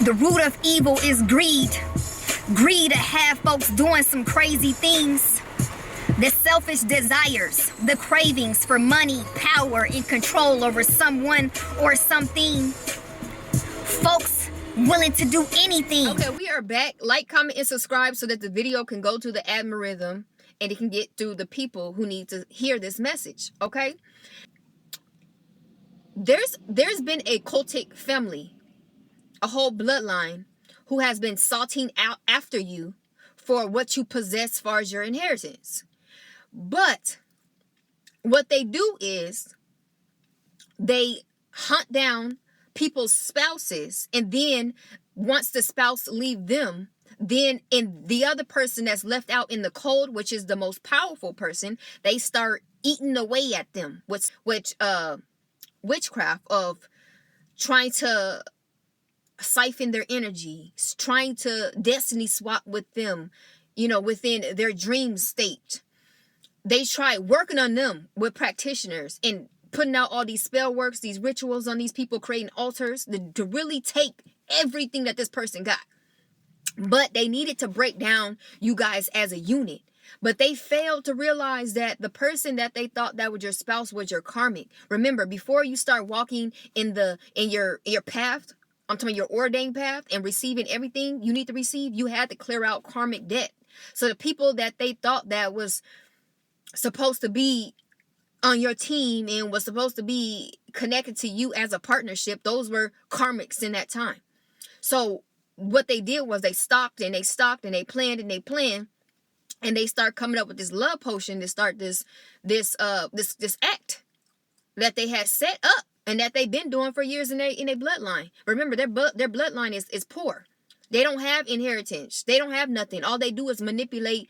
The root of evil is greed. Greed to have folks doing some crazy things. The selfish desires, the cravings for money, power, and control over someone or something. Folks willing to do anything. Okay, we are back. Like, comment, and subscribe so that the video can go to the algorithm and it can get to the people who need to hear this message. Okay? There's been a cultic family, a whole bloodline, who has been salting out after you for what you possess as far as your inheritance. But what they do is they hunt down people's spouses, and then once the spouse leave them, then in the other person that's left out in the cold, which is the most powerful person, they start eating away at them, which witchcraft of trying to siphon their energy, trying to destiny swap with them, within their dream state. They try working on them with practitioners and putting out all these spell works, these rituals on these people, creating altars to really take everything that this person got. But they needed to break down you guys as a unit. But they failed to realize that the person that they thought that was your spouse was your karmic. Remember, before you start walking in your path, I'm talking your ordained path, and receiving everything you need to receive, you had to clear out karmic debt. So the people that they thought that was supposed to be on your team and was supposed to be connected to you as a partnership, those were karmics in that time. So what they did was they stocked and they planned and they start coming up with this love potion to start this act that they had set up and that they've been doing for years in their bloodline. Remember, their bloodline is poor. They don't have inheritance. They don't have nothing. All they do is manipulate,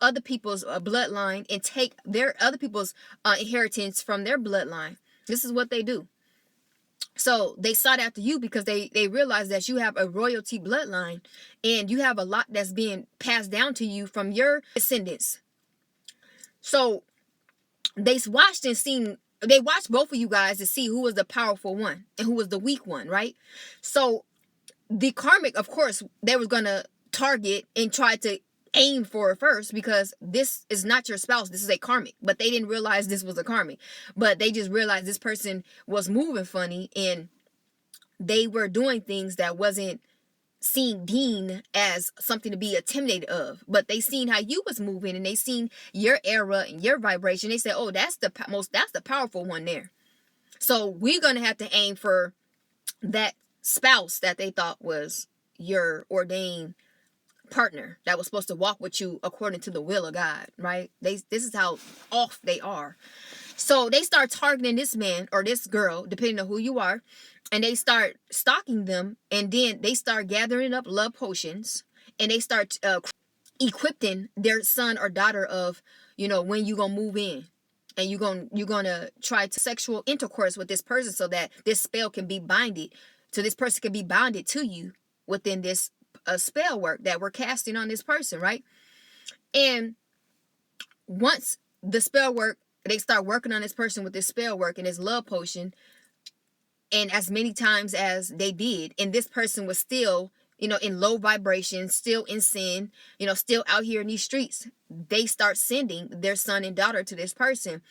other people's bloodline and take their other people's inheritance from their bloodline. This is what they do. So they sought after you because they realized that you have a royalty bloodline and you have a lot that's being passed down to you from your descendants. So they watched both of you guys to see who was the powerful one and who was the weak one, right? So the karmic, of course, they was going to target and try to aim for it first because this is not your spouse. This is a karmic. But they didn't realize this was a karmic. But they just realized this person was moving funny and they were doing things that wasn't deemed as something to be intimidated of. But they seen how you was moving and they seen your era and your vibration. They said, oh, that's the powerful one there. So we're going to have to aim for that spouse that they thought was your ordained partner that was supposed to walk with you according to the will of God, right? This is how off they are. So they start targeting this man or this girl, depending on who you are, and they start stalking them, and then they start gathering up love potions, and they start equipping their son or daughter of, when you gonna move in. And you're gonna try to sexual intercourse with this person so that this spell can be binded. So this person can be bounded to you within this spell work that we're casting on this person, right? And once the spell work, they start working on this person with this spell work and this love potion, and as many times as they did, and this person was still, in low vibration, still in sin, still out here in these streets, they start sending their son and daughter to this person.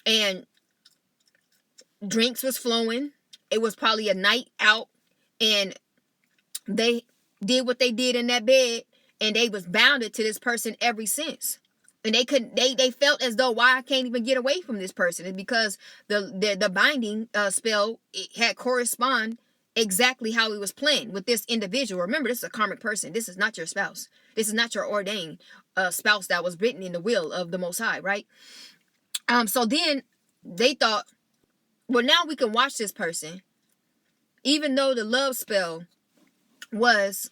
And drinks was flowing. It was probably a night out, and they did what they did in that bed, and they was bounded to this person ever since. And they felt as though, why I can't even get away from this person? It's because the binding spell, it had correspond exactly how it was planned with this individual. Remember, this is a karmic person. This is not your spouse. This is not your ordained spouse that was written in the will of the Most High, right? So then they thought, well, now we can watch this person. Even though the love spell was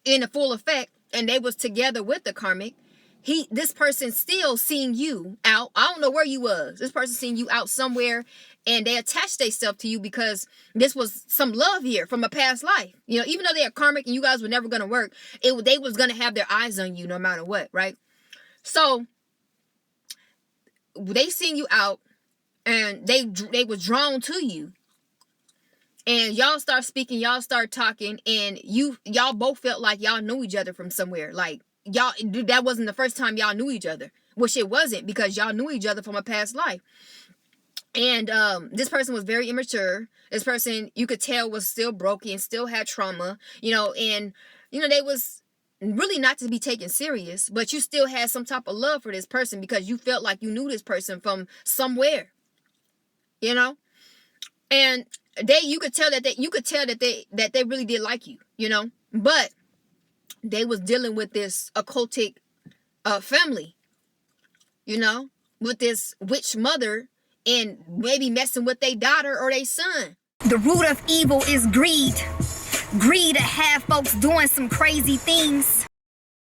in a full effect and they was together with the karmic, this person still seeing you out. I don't know where you was. This person seeing you out somewhere, and they attached themselves to you because this was some love here from a past life. Even though they are karmic and you guys were never going to work, they was going to have their eyes on you no matter what, right? So they seen you out and they was drawn to you. And y'all start speaking, y'all start talking, and y'all both felt like y'all knew each other from somewhere. Like y'all, that wasn't the first time y'all knew each other, which it wasn't, because y'all knew each other from a past life. And this person was very immature. This person, you could tell, was still broken, still had trauma, and they was really not to be taken serious, but you still had some type of love for this person because you felt like you knew this person from somewhere, and you could tell that they really did like you, but they was dealing with this occultic family, with this witch mother, and maybe messing with their daughter or their son. The root of evil is greed. Greed to have folks doing some crazy things.